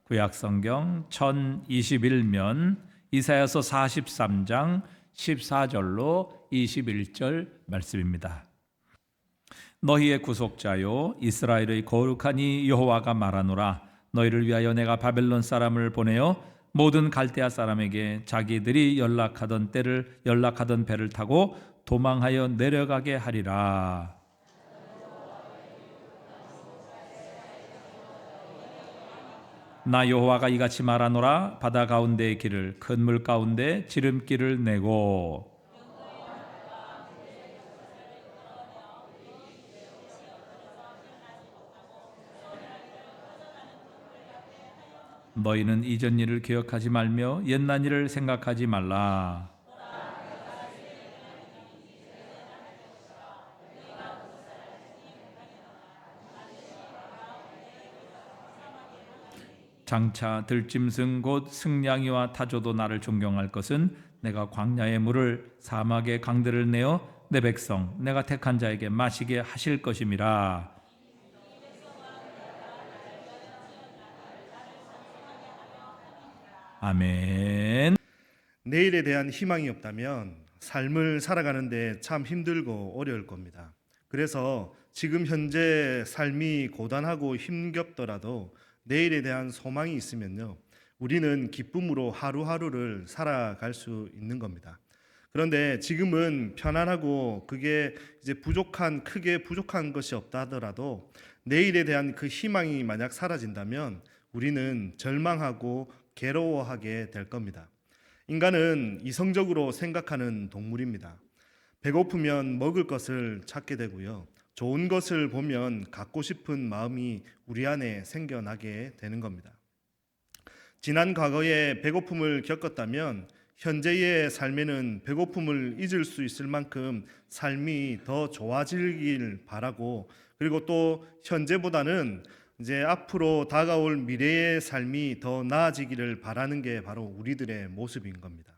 구약성경 1021면 이사야서 43장 14절로 21절 말씀입니다. 너희의 구속자요 이스라엘의 거룩한 이 여호와가 말하노라. 너희를 위하여 내가 바벨론 사람을 보내어 모든 갈대아 사람에게 자기들이 연락하던 배를 타고 도망하여 내려가게 하리라. 나 여호와가 이같이 말하노라. 바다 가운데의 길을 큰 물 가운데 지름길을 내고 너희는 이전 일을 기억하지 말며 옛날 일을 생각하지 말라. 장차 들짐승 곧 승냥이와 타조도 나를 존경할 것은 내가 광야의 물을 사막의 강들을 내어 내 백성 내가 택한 자에게 마시게 하실 것임이라. 아멘. 내일에 대한 희망이 없다면 삶을 살아가는데 참 힘들고 어려울 겁니다. 그래서 지금 현재 삶이 고단하고 힘겹더라도 내일에 대한 소망이 있으면요, 우리는 기쁨으로 하루하루를 살아갈 수 있는 겁니다. 그런데 지금은 편안하고 그게 이제 크게 부족한 것이 없다 하더라도 내일에 대한 그 희망이 만약 사라진다면 우리는 절망하고 괴로워하게 될 겁니다. 인간은 이성적으로 생각하는 동물입니다. 배고프면 먹을 것을 찾게 되고요, 좋은 것을 보면 갖고 싶은 마음이 우리 안에 생겨나게 되는 겁니다. 지난 과거에 배고픔을 겪었다면 현재의 삶에는 배고픔을 잊을 수 있을 만큼 삶이 더 좋아지길 바라고, 그리고 또 현재보다는 이제 앞으로 다가올 미래의 삶이 더 나아지기를 바라는 게 바로 우리들의 모습인 겁니다.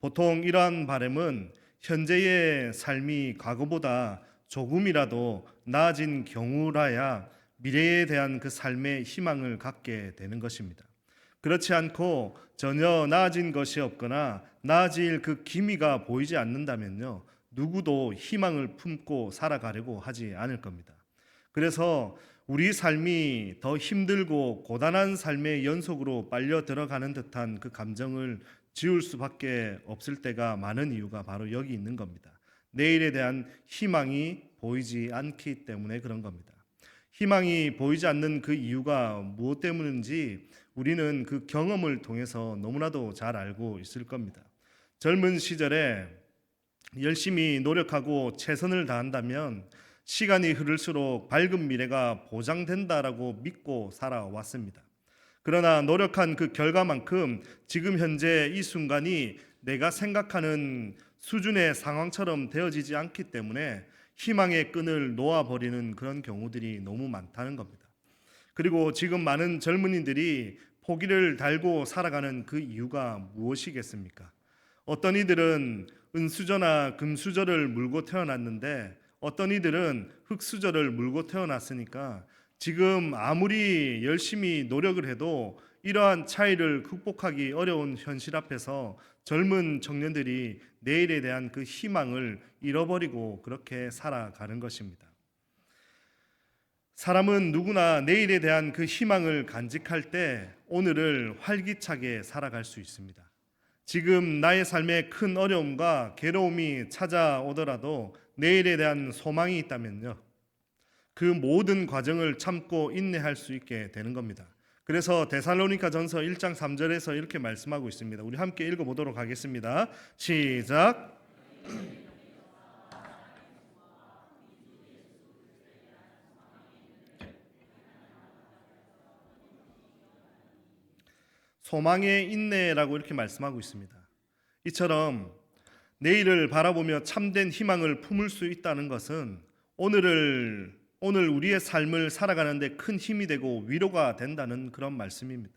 보통 이러한 바람은 현재의 삶이 과거보다 조금이라도 나아진 경우라야 미래에 대한 그 삶의 희망을 갖게 되는 것입니다. 그렇지 않고 전혀 나아진 것이 없거나 나아질 그 기미가 보이지 않는다면요, 누구도 희망을 품고 살아가려고 하지 않을 겁니다. 그래서 우리 삶이 더 힘들고 고단한 삶의 연속으로 빨려 들어가는 듯한 그 감정을 지울 수밖에 없을 때가 많은 이유가 바로 여기 있는 겁니다. 내일에 대한 희망이 보이지 않기 때문에 그런 겁니다. 희망이 보이지 않는 그 이유가 무엇 때문인지 우리는 그 경험을 통해서 너무나도 잘 알고 있을 겁니다. 젊은 시절에 열심히 노력하고 최선을 다한다면 시간이 흐를수록 밝은 미래가 보장된다라고 믿고 살아왔습니다. 그러나 노력한 그 결과만큼 지금 현재 이 순간이 내가 생각하는 수준의 상황처럼 되어지지 않기 때문에 희망의 끈을 놓아버리는 그런 경우들이 너무 많다는 겁니다. 그리고 지금 많은 젊은이들이 포기를 달고 살아가는 그 이유가 무엇이겠습니까? 어떤 이들은 은수저나 금수저를 물고 태어났는데 어떤 이들은 흙수저를 물고 태어났으니까 지금 아무리 열심히 노력을 해도 이러한 차이를 극복하기 어려운 현실 앞에서 젊은 청년들이 내일에 대한 그 희망을 잃어버리고 그렇게 살아가는 것입니다. 사람은 누구나 내일에 대한 그 희망을 간직할 때 오늘을 활기차게 살아갈 수 있습니다. 지금 나의 삶에 큰 어려움과 괴로움이 찾아오더라도 내일에 대한 소망이 있다면요, 그 모든 과정을 참고 인내할 수 있게 되는 겁니다. 그래서 데살로니가전서 1장 3절에서 이렇게 말씀하고 있습니다. 우리 함께 읽어보도록 하겠습니다. 시작. 소망의 인내라고 이렇게 말씀하고 있습니다. 이처럼 내일을 바라보며 참된 희망을 품을 수 있다는 것은 오늘 우리의 삶을 살아가는데 큰 힘이 되고 위로가 된다는 그런 말씀입니다.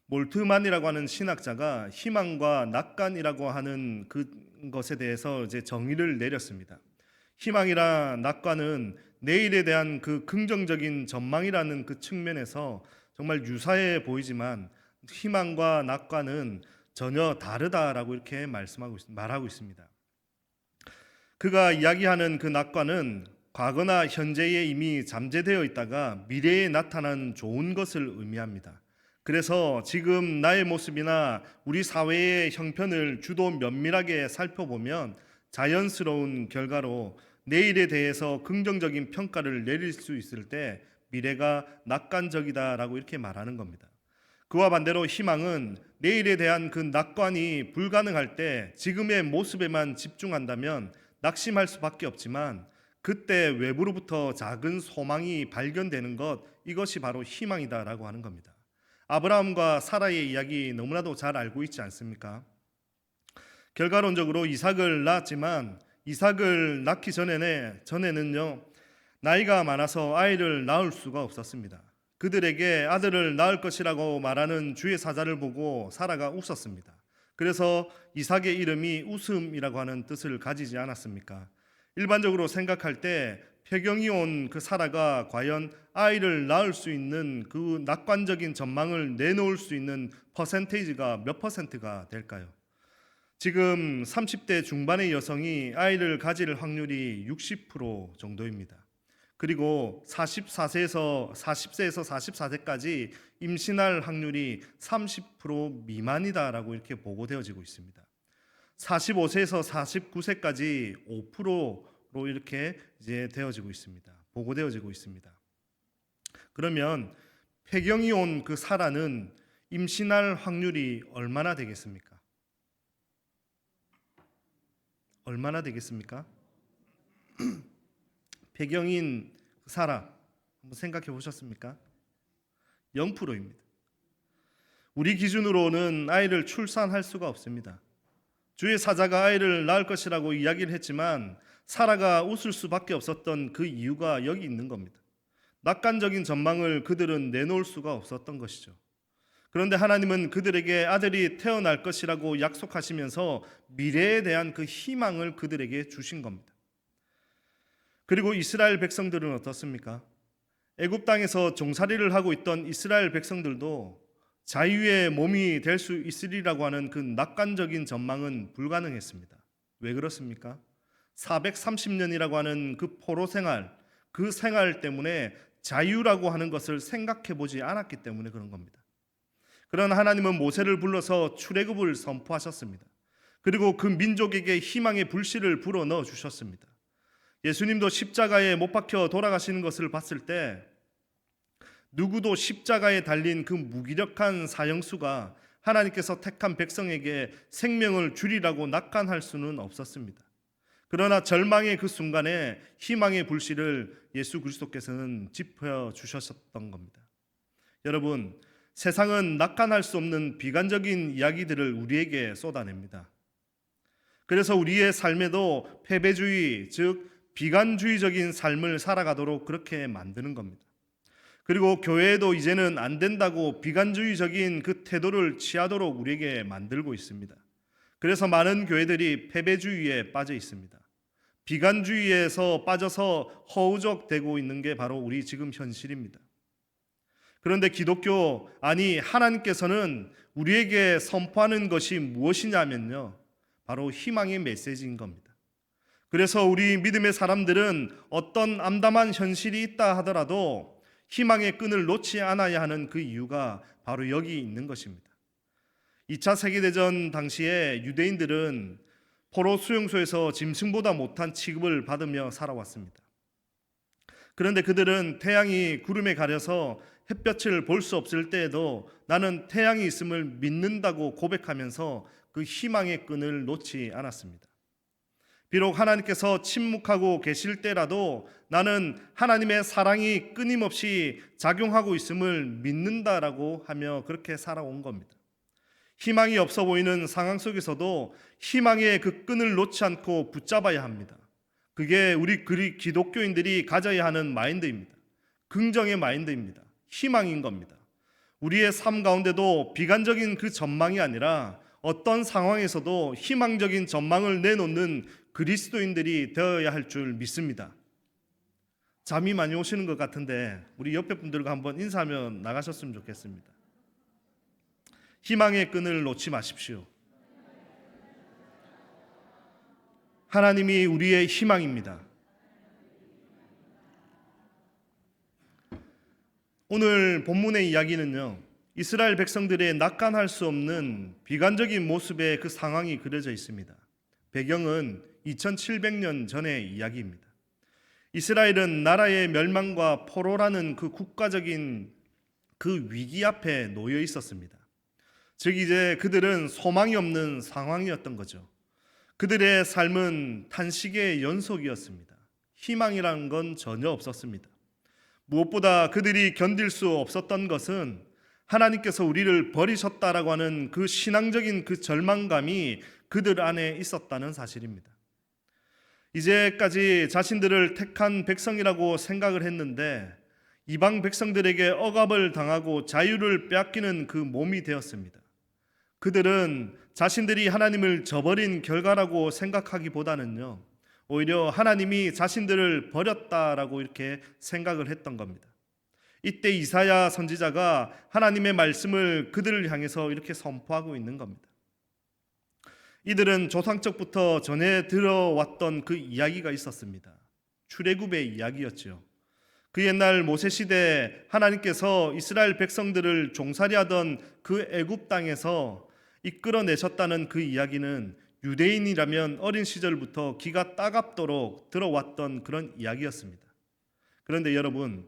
몰트만이라고 하는 신학자가 희망과 낙관이라고 하는 그것에 대해서 이제 정의를 내렸습니다. 희망이나 낙관은 내일에 대한 그 긍정적인 전망이라는 그 측면에서 정말 유사해 보이지만 희망과 낙관은 전혀 다르다라고 이렇게 말하고 있습니다. 그가 이야기하는 그 낙관은 과거나 현재에 이미 잠재되어 있다가 미래에 나타나는 좋은 것을 의미합니다. 그래서 지금 나의 모습이나 우리 사회의 형편을 주도 면밀하게 살펴보면 자연스러운 결과로 내일에 대해서 긍정적인 평가를 내릴 수 있을 때 미래가 낙관적이다라고 이렇게 말하는 겁니다. 그와 반대로 희망은 내일에 대한 그 낙관이 불가능할 때 지금의 모습에만 집중한다면 낙심할 수밖에 없지만 그때 외부로부터 작은 소망이 발견되는 것, 이것이 바로 희망이다라고 하는 겁니다. 아브라함과 사라의 이야기 너무나도 잘 알고 있지 않습니까? 결과론적으로 이삭을 낳았지만 이삭을 낳기 전에는요, 나이가 많아서 아이를 낳을 수가 없었습니다. 그들에게 아들을 낳을 것이라고 말하는 주의 사자를 보고 사라가 웃었습니다. 그래서 이삭의 이름이 웃음이라고 하는 뜻을 가지지 않았습니까? 일반적으로 생각할 때 폐경이 온 그 사라가 과연 아이를 낳을 수 있는 그 낙관적인 전망을 내놓을 수 있는 퍼센테이지가 몇 퍼센트가 될까요? 지금 30대 중반의 여성이 아이를 가질 확률이 60% 정도입니다. 그리고 40세에서 44세까지 임신할 확률이 30% 미만이다라고 이렇게 보고되어지고 있습니다. 45세에서 49세까지 5%로 이렇게 이제 되어지고 있습니다. 보고되어지고 있습니다. 그러면 폐경이 온 그 사라는 임신할 확률이 얼마나 되겠습니까? 얼마나 되겠습니까? 폐경인 사라 한번 생각해 보셨습니까? 0%입니다. 우리 기준으로는 아이를 출산할 수가 없습니다. 주의 사자가 아이를 낳을 것이라고 이야기를 했지만 사라가 웃을 수밖에 없었던 그 이유가 여기 있는 겁니다. 낙관적인 전망을 그들은 내놓을 수가 없었던 것이죠. 그런데 하나님은 그들에게 아들이 태어날 것이라고 약속하시면서 미래에 대한 그 희망을 그들에게 주신 겁니다. 그리고 이스라엘 백성들은 어떻습니까? 애굽 땅에서 종살이를 하고 있던 이스라엘 백성들도 자유의 몸이 될 수 있으리라고 하는 그 낙관적인 전망은 불가능했습니다. 왜 그렇습니까? 430년이라고 하는 그 포로 생활, 그 생활 때문에 자유라고 하는 것을 생각해 보지 않았기 때문에 그런 겁니다. 그러나 하나님은 모세를 불러서 출애굽을 선포하셨습니다. 그리고 그 민족에게 희망의 불씨를 불어 넣어 주셨습니다. 예수님도 십자가에 못 박혀 돌아가시는 것을 봤을 때 누구도 십자가에 달린 그 무기력한 사형수가 하나님께서 택한 백성에게 생명을 주리라고 낙관할 수는 없었습니다. 그러나 절망의 그 순간에 희망의 불씨를 예수 그리스도께서는 지펴 주셨던 겁니다. 여러분, 세상은 낙관할 수 없는 비관적인 이야기들을 우리에게 쏟아냅니다. 그래서 우리의 삶에도 패배주의, 즉 비관주의적인 삶을 살아가도록 그렇게 만드는 겁니다. 그리고 교회에도 이제는 안 된다고 비관주의적인 그 태도를 취하도록 우리에게 만들고 있습니다. 그래서 많은 교회들이 패배주의에 빠져 있습니다. 비관주의에서 빠져서 허우적대고 있는 게 바로 우리 지금 현실입니다. 그런데 기독교, 아니 하나님께서는 우리에게 선포하는 것이 무엇이냐면요, 바로 희망의 메시지인 겁니다. 그래서 우리 믿음의 사람들은 어떤 암담한 현실이 있다 하더라도 희망의 끈을 놓지 않아야 하는 그 이유가 바로 여기 있는 것입니다. 2차 세계대전 당시에 유대인들은 포로 수용소에서 짐승보다 못한 취급을 받으며 살아왔습니다. 그런데 그들은 태양이 구름에 가려서 햇볕을 볼 수 없을 때에도 나는 태양이 있음을 믿는다고 고백하면서 그 희망의 끈을 놓지 않았습니다. 비록 하나님께서 침묵하고 계실 때라도 나는 하나님의 사랑이 끊임없이 작용하고 있음을 믿는다라고 하며 그렇게 살아온 겁니다. 희망이 없어 보이는 상황 속에서도 희망의 그 끈을 놓지 않고 붙잡아야 합니다. 그게 우리 기독교인들이 가져야 하는 마인드입니다. 긍정의 마인드입니다. 희망인 겁니다. 우리의 삶 가운데도 비관적인 그 전망이 아니라 어떤 상황에서도 희망적인 전망을 내놓는 그리스도인들이 되어야 할 줄 믿습니다. 잠이 많이 오시는 것 같은데 우리 옆에 분들과 한번 인사하며 나가셨으면 좋겠습니다. 희망의 끈을 놓지 마십시오. 하나님이 우리의 희망입니다. 오늘 본문의 이야기는요, 이스라엘 백성들의 낙관할 수 없는 비관적인 모습의 그 상황이 그려져 있습니다. 배경은 2700년 전의 이야기입니다. 이스라엘은 나라의 멸망과 포로라는 그 국가적인 그 위기 앞에 놓여 있었습니다. 즉 이제 그들은 소망이 없는 상황이었던 거죠. 그들의 삶은 탄식의 연속이었습니다. 희망이라는 건 전혀 없었습니다. 무엇보다 그들이 견딜 수 없었던 것은 하나님께서 우리를 버리셨다라고 하는 그 신앙적인 그 절망감이 그들 안에 있었다는 사실입니다. 이제까지 자신들을 택한 백성이라고 생각을 했는데 이방 백성들에게 억압을 당하고 자유를 빼앗기는 그 몸이 되었습니다. 그들은 자신들이 하나님을 저버린 결과라고 생각하기보다는요, 오히려 하나님이 자신들을 버렸다라고 이렇게 생각을 했던 겁니다. 이때 이사야 선지자가 하나님의 말씀을 그들을 향해서 이렇게 선포하고 있는 겁니다. 이들은 조상적부터 전해 들어왔던 그 이야기가 있었습니다. 출애굽의 이야기였죠. 그 옛날 모세 시대 하나님께서 이스라엘 백성들을 종살이하던 그 애굽 땅에서 이끌어내셨다는 그 이야기는 유대인이라면 어린 시절부터 귀가 따갑도록 들어왔던 그런 이야기였습니다. 그런데 여러분,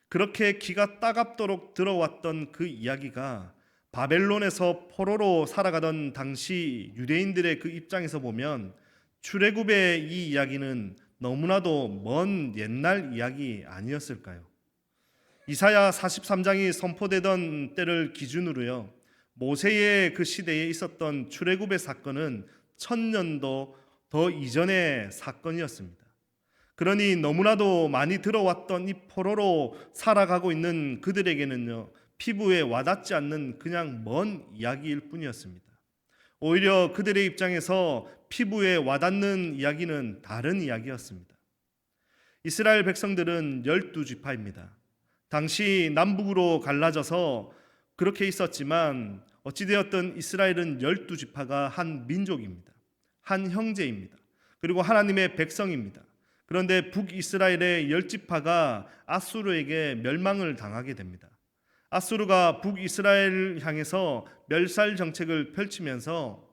그렇게 귀가 따갑도록 들어왔던 그 이야기가 바벨론에서 포로로 살아가던 당시 유대인들의 그 입장에서 보면 출애굽의 이 이야기는 너무나도 먼 옛날 이야기 아니었을까요? 이사야 43장이 선포되던 때를 기준으로요, 모세의 그 시대에 있었던 출애굽의 사건은 1000년도 더 이전의 사건이었습니다. 그러니 너무나도 많이 들어왔던 이 포로로 살아가고 있는 그들에게는요, 피부에 와닿지 않는 그냥 먼 이야기일 뿐이었습니다. 오히려 그들의 입장에서 피부에 와닿는 이야기는 다른 이야기였습니다. 이스라엘 백성들은 12지파입니다. 당시 남북으로 갈라져서 그렇게 있었지만 어찌되었든 이스라엘은 12지파가 한 민족입니다. 한 형제입니다. 그리고 하나님의 백성입니다. 그런데 북이스라엘의 10지파가 아수르에게 멸망을 당하게 됩니다. 아수르가 북이스라엘을 향해서 멸살 정책을 펼치면서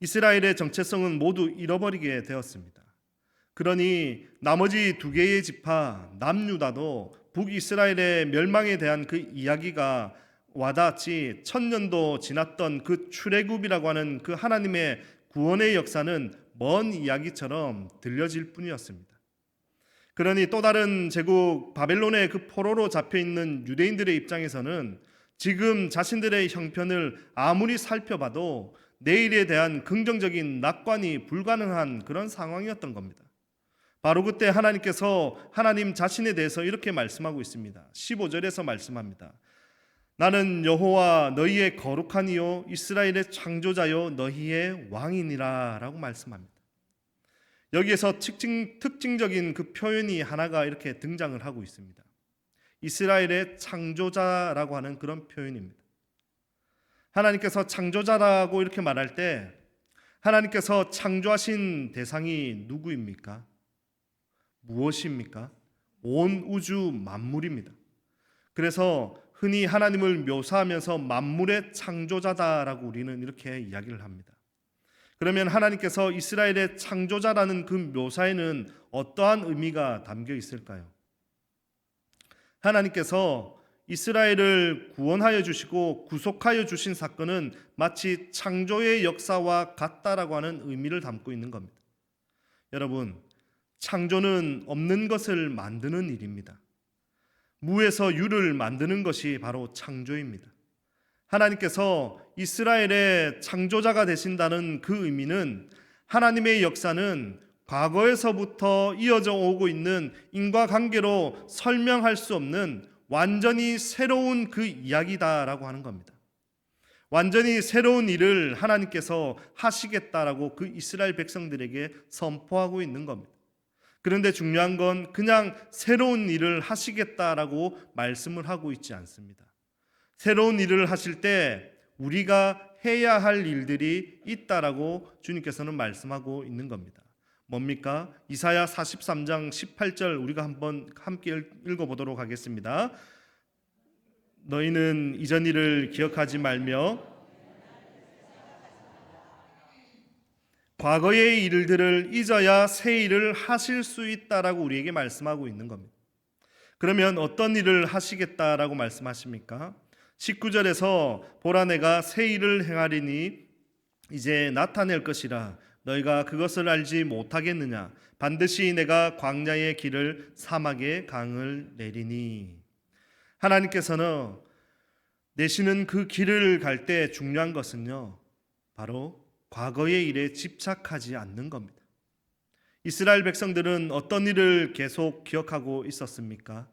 이스라엘의 정체성은 모두 잃어버리게 되었습니다. 그러니 나머지 2개의 지파 남유다도 북이스라엘의 멸망에 대한 그 이야기가 와닿지 1000년도 지났던 그 출애굽이라고 하는 그 하나님의 구원의 역사는 먼 이야기처럼 들려질 뿐이었습니다. 그러니 또 다른 제국 바벨론의 그 포로로 잡혀있는 유대인들의 입장에서는 지금 자신들의 형편을 아무리 살펴봐도 내일에 대한 긍정적인 낙관이 불가능한 그런 상황이었던 겁니다. 바로 그때 하나님께서 하나님 자신에 대해서 이렇게 말씀하고 있습니다. 15절에서 말씀합니다. 나는 여호와 너희의 거룩한 이요 이스라엘의 창조자요 너희의 왕이니라 라고 말씀합니다. 여기에서 특징적인 그 표현이 하나가 이렇게 등장을 하고 있습니다. 이스라엘의 창조자라고 하는 그런 표현입니다. 하나님께서 창조자라고 이렇게 말할 때 하나님께서 창조하신 대상이 누구입니까? 무엇입니까? 온 우주 만물입니다. 그래서 흔히 하나님을 묘사하면서 만물의 창조자다라고 우리는 이렇게 이야기를 합니다. 그러면 하나님께서 이스라엘의 창조자라는 그 묘사에는 어떠한 의미가 담겨 있을까요? 하나님께서 이스라엘을 구원하여 주시고 구속하여 주신 사건은 마치 창조의 역사와 같다라고 하는 의미를 담고 있는 겁니다. 여러분, 창조는 없는 것을 만드는 일입니다. 무에서 유를 만드는 것이 바로 창조입니다. 하나님께서 이스라엘의 창조자가 되신다는 그 의미는 하나님의 역사는 과거에서부터 이어져 오고 있는 인과관계로 설명할 수 없는 완전히 새로운 그 이야기다라고 하는 겁니다. 완전히 새로운 일을 하나님께서 하시겠다라고 그 이스라엘 백성들에게 선포하고 있는 겁니다. 그런데 중요한 건 그냥 새로운 일을 하시겠다라고 말씀을 하고 있지 않습니다. 새로운 일을 하실 때 우리가 해야 할 일들이 있다라고 주님께서는 말씀하고 있는 겁니다. 뭡니까? 이사야 43장 18절 우리가 한번 함께 읽어보도록 하겠습니다. 너희는 이전 일을 기억하지 말며 과거의 일들을 잊어야 새 일을 하실 수 있다라고 우리에게 말씀하고 있는 겁니다. 그러면 어떤 일을 하시겠다라고 말씀하십니까? 19절에서 보라 내가 새 일을 행하리니 이제 나타낼 것이라 너희가 그것을 알지 못하겠느냐 반드시 내가 광야의 길을 사막의 강을 내리니. 하나님께서는 내시는 그 길을 갈 때 중요한 것은요 바로 과거의 일에 집착하지 않는 겁니다. 이스라엘 백성들은 어떤 일을 계속 기억하고 있었습니까?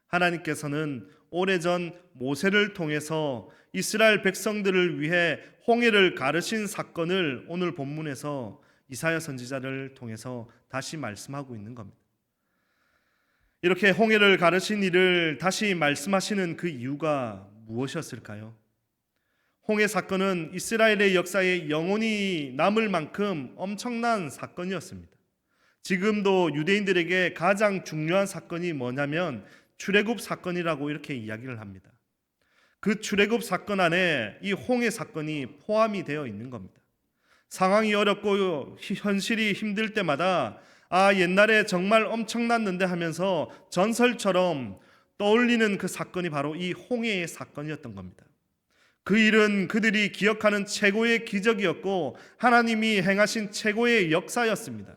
하나님께서는 오래전 모세를 통해서 이스라엘 백성들을 위해 홍해를 가르신 사건을 오늘 본문에서 이사야 선지자를 통해서 다시 말씀하고 있는 겁니다. 이렇게 홍해를 가르신 일을 다시 말씀하시는 그 이유가 무엇이었을까요? 홍해 사건은 이스라엘의 역사에 영원히 남을 만큼 엄청난 사건이었습니다. 지금도 유대인들에게 가장 중요한 사건이 뭐냐면 출애굽 사건이라고 이렇게 이야기를 합니다. 그 출애굽 사건 안에 이 홍해 사건이 포함이 되어 있는 겁니다. 상황이 어렵고 현실이 힘들 때마다 옛날에 정말 엄청났는데 하면서 전설처럼 떠올리는 그 사건이 바로 이 홍해의 사건이었던 겁니다. 그 일은 그들이 기억하는 최고의 기적이었고 하나님이 행하신 최고의 역사였습니다.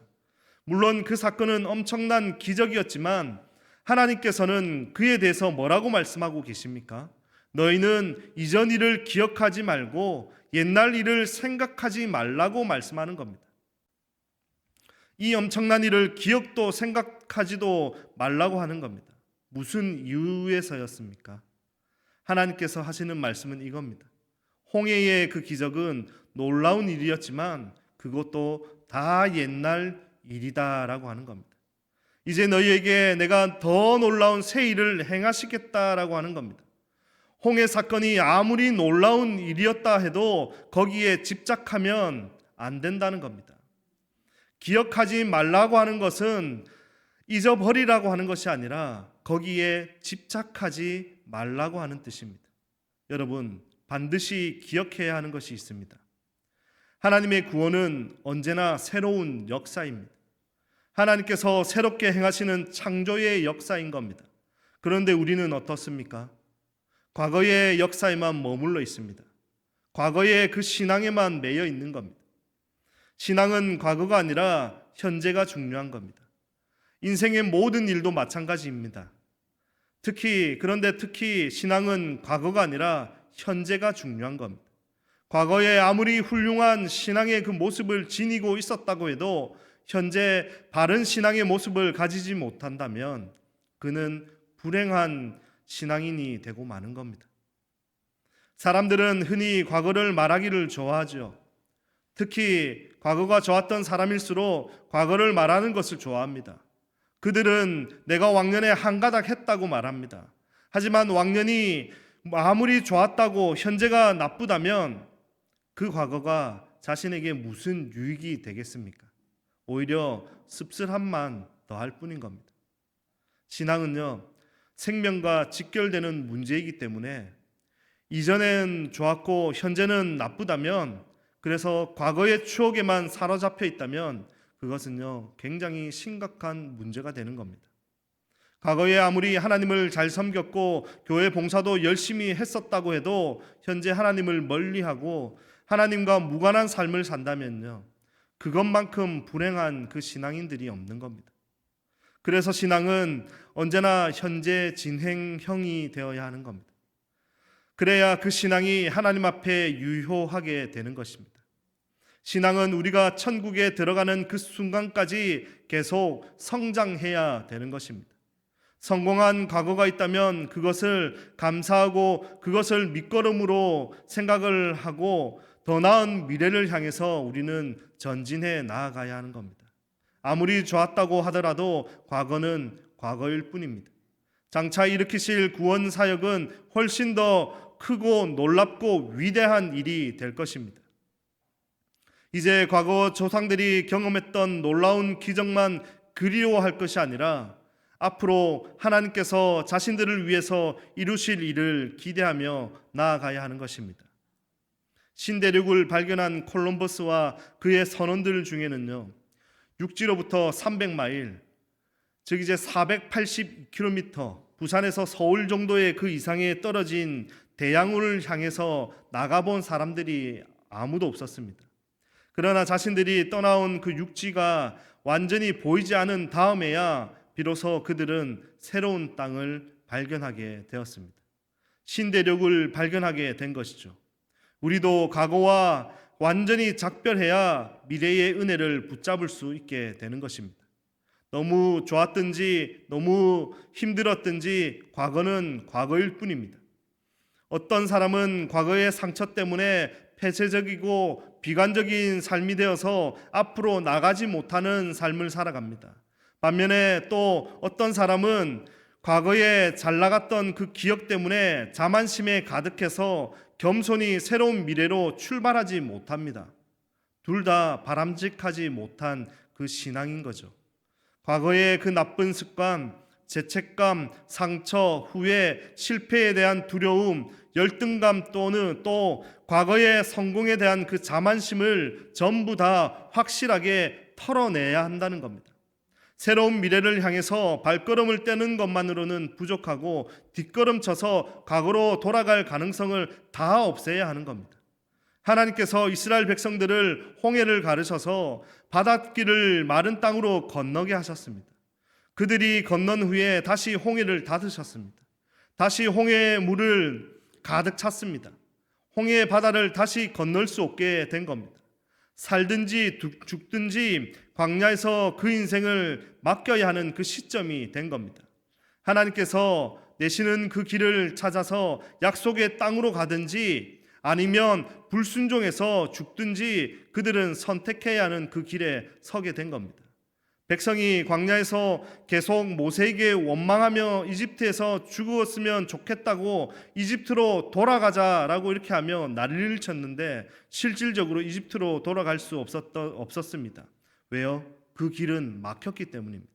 물론 그 사건은 엄청난 기적이었지만 하나님께서는 그에 대해서 뭐라고 말씀하고 계십니까? 너희는 이전 일을 기억하지 말고 옛날 일을 생각하지 말라고 말씀하는 겁니다. 이 엄청난 일을 기억도 생각하지도 말라고 하는 겁니다. 무슨 이유에서였습니까? 하나님께서 하시는 말씀은 이겁니다. 홍해의 그 기적은 놀라운 일이었지만 그것도 다 옛날 일이다라고 하는 겁니다. 이제 너희에게 내가 더 놀라운 새 일을 행하시겠다라고 하는 겁니다. 홍해 사건이 아무리 놀라운 일이었다 해도 거기에 집착하면 안 된다는 겁니다. 기억하지 말라고 하는 것은 잊어버리라고 하는 것이 아니라 거기에 집착하지 말라고 하는 뜻입니다. 여러분, 반드시 기억해야 하는 것이 있습니다. 하나님의 구원은 언제나 새로운 역사입니다. 하나님께서 새롭게 행하시는 창조의 역사인 겁니다. 그런데 우리는 어떻습니까? 과거의 역사에만 머물러 있습니다. 과거의 그 신앙에만 매여 있는 겁니다. 신앙은 과거가 아니라 현재가 중요한 겁니다. 인생의 모든 일도 마찬가지입니다. 그런데 특히 신앙은 과거가 아니라 현재가 중요한 겁니다. 과거에 아무리 훌륭한 신앙의 그 모습을 지니고 있었다고 해도 현재 바른 신앙의 모습을 가지지 못한다면 그는 불행한 신앙인이 되고 마는 겁니다. 사람들은 흔히 과거를 말하기를 좋아하죠. 특히 과거가 좋았던 사람일수록 과거를 말하는 것을 좋아합니다. 그들은 내가 왕년에 한가닥 했다고 말합니다. 하지만 왕년이 아무리 좋았다고 현재가 나쁘다면 그 과거가 자신에게 무슨 유익이 되겠습니까? 오히려 씁쓸함만 더할 뿐인 겁니다. 신앙은요, 생명과 직결되는 문제이기 때문에 이전엔 좋았고 현재는 나쁘다면, 그래서 과거의 추억에만 사로잡혀 있다면 그것은요 굉장히 심각한 문제가 되는 겁니다. 과거에 아무리 하나님을 잘 섬겼고 교회 봉사도 열심히 했었다고 해도 현재 하나님을 멀리하고 하나님과 무관한 삶을 산다면요 그것만큼 불행한 그 신앙인들이 없는 겁니다. 그래서 신앙은 언제나 현재 진행형이 되어야 하는 겁니다. 그래야 그 신앙이 하나님 앞에 유효하게 되는 것입니다. 신앙은 우리가 천국에 들어가는 그 순간까지 계속 성장해야 되는 것입니다. 성공한 과거가 있다면 그것을 감사하고 그것을 밑거름으로 생각을 하고 더 나은 미래를 향해서 우리는 전진해 나아가야 하는 겁니다. 아무리 좋았다고 하더라도 과거는 과거일 뿐입니다. 장차 일으키실 구원 사역은 훨씬 더 크고 놀랍고 위대한 일이 될 것입니다. 이제 과거 조상들이 경험했던 놀라운 기적만 그리워할 것이 아니라 앞으로 하나님께서 자신들을 위해서 이루실 일을 기대하며 나아가야 하는 것입니다. 신대륙을 발견한 콜럼버스와 그의 선원들 중에는요, 육지로부터 300마일, 즉 이제 480km, 부산에서 서울 정도의 그 이상에 떨어진 대양을 향해서 나가본 사람들이 아무도 없었습니다. 그러나 자신들이 떠나온 그 육지가 완전히 보이지 않은 다음에야 비로소 그들은 새로운 땅을 발견하게 되었습니다. 신대륙을 발견하게 된 것이죠. 우리도 과거와 완전히 작별해야 미래의 은혜를 붙잡을 수 있게 되는 것입니다. 너무 좋았든지 너무 힘들었든지 과거는 과거일 뿐입니다. 어떤 사람은 과거의 상처 때문에 폐쇄적이고 비관적인 삶이 되어서 앞으로 나가지 못하는 삶을 살아갑니다. 반면에 또 어떤 사람은 과거에 잘 나갔던 그 기억 때문에 자만심에 가득해서 겸손히 새로운 미래로 출발하지 못합니다. 둘 다 바람직하지 못한 그 신앙인 거죠. 과거의 그 나쁜 습관, 죄책감, 상처, 후회, 실패에 대한 두려움, 열등감 또는 또 과거의 성공에 대한 그 자만심을 전부 다 확실하게 털어내야 한다는 겁니다. 새로운 미래를 향해서 발걸음을 떼는 것만으로는 부족하고 뒷걸음쳐서 과거로 돌아갈 가능성을 다 없애야 하는 겁니다. 하나님께서 이스라엘 백성들을 홍해를 가르셔서 바닷길을 마른 땅으로 건너게 하셨습니다. 그들이 건넌 후에 다시 홍해를 닫으셨습니다. 다시 홍해의 물을 가득 찼습니다. 홍해의 바다를 다시 건널 수 없게 된 겁니다. 살든지 죽든지 광야에서 그 인생을 맡겨야 하는 그 시점이 된 겁니다. 하나님께서 내시는 그 길을 찾아서 약속의 땅으로 가든지 아니면 불순종해서 죽든지 그들은 선택해야 하는 그 길에 서게 된 겁니다. 백성이 광야에서 계속 모세에게 원망하며 이집트에서 죽었으면 좋겠다고 이집트로 돌아가자라고 이렇게 하며 난리를 쳤는데 실질적으로 이집트로 돌아갈 수 없었습니다. 왜요? 그 길은 막혔기 때문입니다.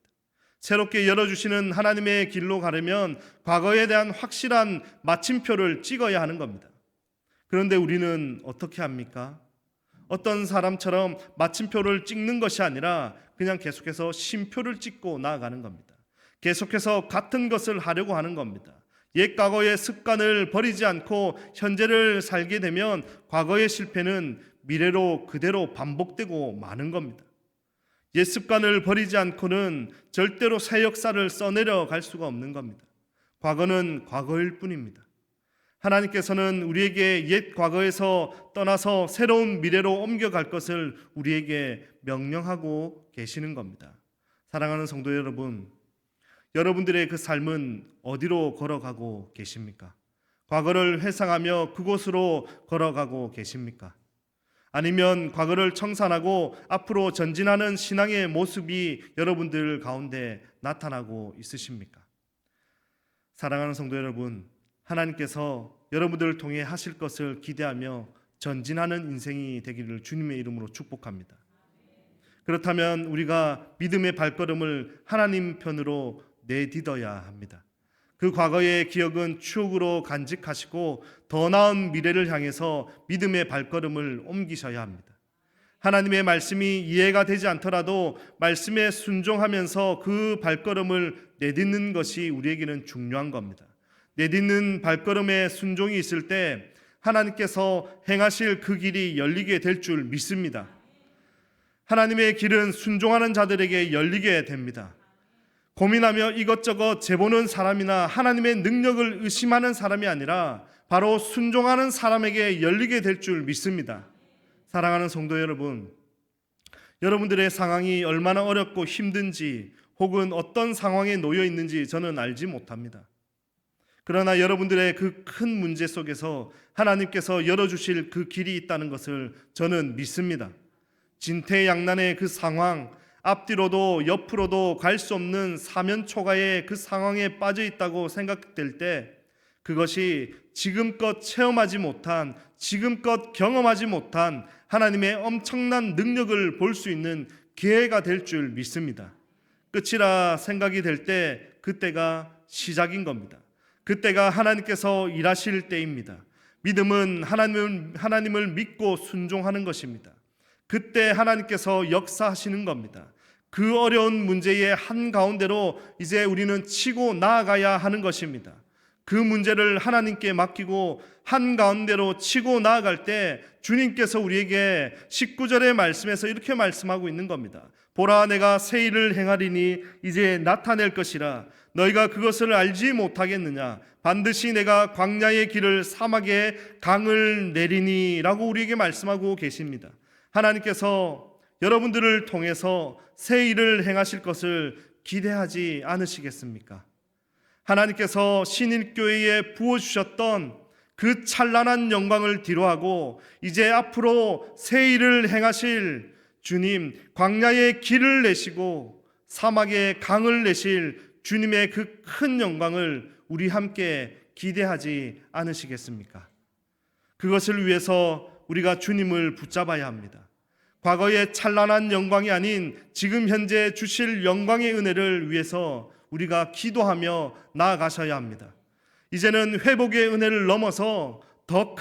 새롭게 열어주시는 하나님의 길로 가려면 과거에 대한 확실한 마침표를 찍어야 하는 겁니다. 그런데 우리는 어떻게 합니까? 어떤 사람처럼 마침표를 찍는 것이 아니라 그냥 계속해서 쉼표를 찍고 나아가는 겁니다. 계속해서 같은 것을 하려고 하는 겁니다. 옛 과거의 습관을 버리지 않고 현재를 살게 되면 과거의 실패는 미래로 그대로 반복되고 마는 겁니다. 옛 습관을 버리지 않고는 절대로 새 역사를 써내려 갈 수가 없는 겁니다. 과거는 과거일 뿐입니다. 하나님께서는 우리에게 옛 과거에서 떠나서 새로운 미래로 옮겨갈 것을 우리에게 명령하고 계시는 겁니다. 사랑하는 성도 여러분, 여러분들의 그 삶은 어디로 걸어가고 계십니까? 과거를 회상하며 그곳으로 걸어가고 계십니까? 아니면 과거를 청산하고 앞으로 전진하는 신앙의 모습이 여러분들 가운데 나타나고 있으십니까? 사랑하는 성도 여러분, 하나님께서 여러분들을 통해 하실 것을 기대하며 전진하는 인생이 되기를 주님의 이름으로 축복합니다. 그렇다면 우리가 믿음의 발걸음을 하나님 편으로 내딛어야 합니다. 그 과거의 기억은 추억으로 간직하시고 더 나은 미래를 향해서 믿음의 발걸음을 옮기셔야 합니다. 하나님의 말씀이 이해가 되지 않더라도 말씀에 순종하면서 그 발걸음을 내딛는 것이 우리에게는 중요한 겁니다. 내딛는 발걸음에 순종이 있을 때 하나님께서 행하실 그 길이 열리게 될 줄 믿습니다. 하나님의 길은 순종하는 자들에게 열리게 됩니다. 고민하며 이것저것 재보는 사람이나 하나님의 능력을 의심하는 사람이 아니라 바로 순종하는 사람에게 열리게 될 줄 믿습니다. 사랑하는 성도 여러분, 여러분들의 상황이 얼마나 어렵고 힘든지 혹은 어떤 상황에 놓여 있는지 저는 알지 못합니다. 그러나 여러분들의 그 큰 문제 속에서 하나님께서 열어주실 그 길이 있다는 것을 저는 믿습니다. 진퇴양난의 그 상황, 앞뒤로도 옆으로도 갈 수 없는 사면초가의 그 상황에 빠져 있다고 생각될 때 그것이 지금껏 체험하지 못한, 지금껏 경험하지 못한 하나님의 엄청난 능력을 볼 수 있는 기회가 될 줄 믿습니다. 끝이라 생각이 될 때 그때가 시작인 겁니다. 그때가 하나님께서 일하실 때입니다. 믿음은 하나님을 믿고 순종하는 것입니다. 그때 하나님께서 역사하시는 겁니다. 그 어려운 문제의 한가운데로 이제 우리는 치고 나아가야 하는 것입니다. 그 문제를 하나님께 맡기고 한가운데로 치고 나아갈 때 주님께서 우리에게 19절의 말씀에서 이렇게 말씀하고 있는 겁니다. 보라, 내가 새 일을 행하리니 이제 나타낼 것이라. 너희가 그것을 알지 못하겠느냐? 반드시 내가 광야의 길을 사막에 강을 내리니 라고 우리에게 말씀하고 계십니다. 하나님께서 여러분들을 통해서 새 일을 행하실 것을 기대하지 않으시겠습니까? 하나님께서 신일교회에 부어주셨던 그 찬란한 영광을 뒤로하고 이제 앞으로 새 일을 행하실 주님, 광야의 길을 내시고 사막에 강을 내실 주님의 그 큰 영광을 우리 함께 기대하지 않으시겠습니까? 그것을 위해서 우리가 주님을 붙잡아야 합니다. 과거의 찬란한 영광이 아닌 지금 현재 주실 영광의 은혜를 위해서 우리가 기도하며 나아가셔야 합니다. 이제는 회복의 은혜를 넘어서 더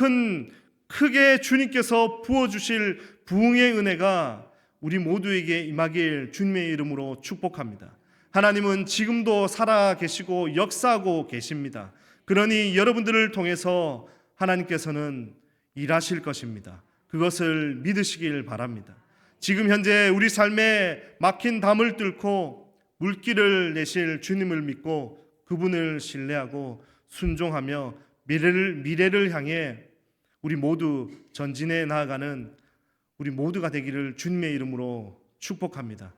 크게 주님께서 부어주실 부흥의 은혜가 우리 모두에게 임하길 주님의 이름으로 축복합니다. 하나님은 지금도 살아계시고 역사하고 계십니다. 그러니 여러분들을 통해서 하나님께서는 일하실 것입니다. 그것을 믿으시길 바랍니다. 지금 현재 우리 삶에 막힌 담을 뚫고 물길을 내실 주님을 믿고 그분을 신뢰하고 순종하며 미래를 향해 우리 모두 전진해 나아가는 우리 모두가 되기를 주님의 이름으로 축복합니다.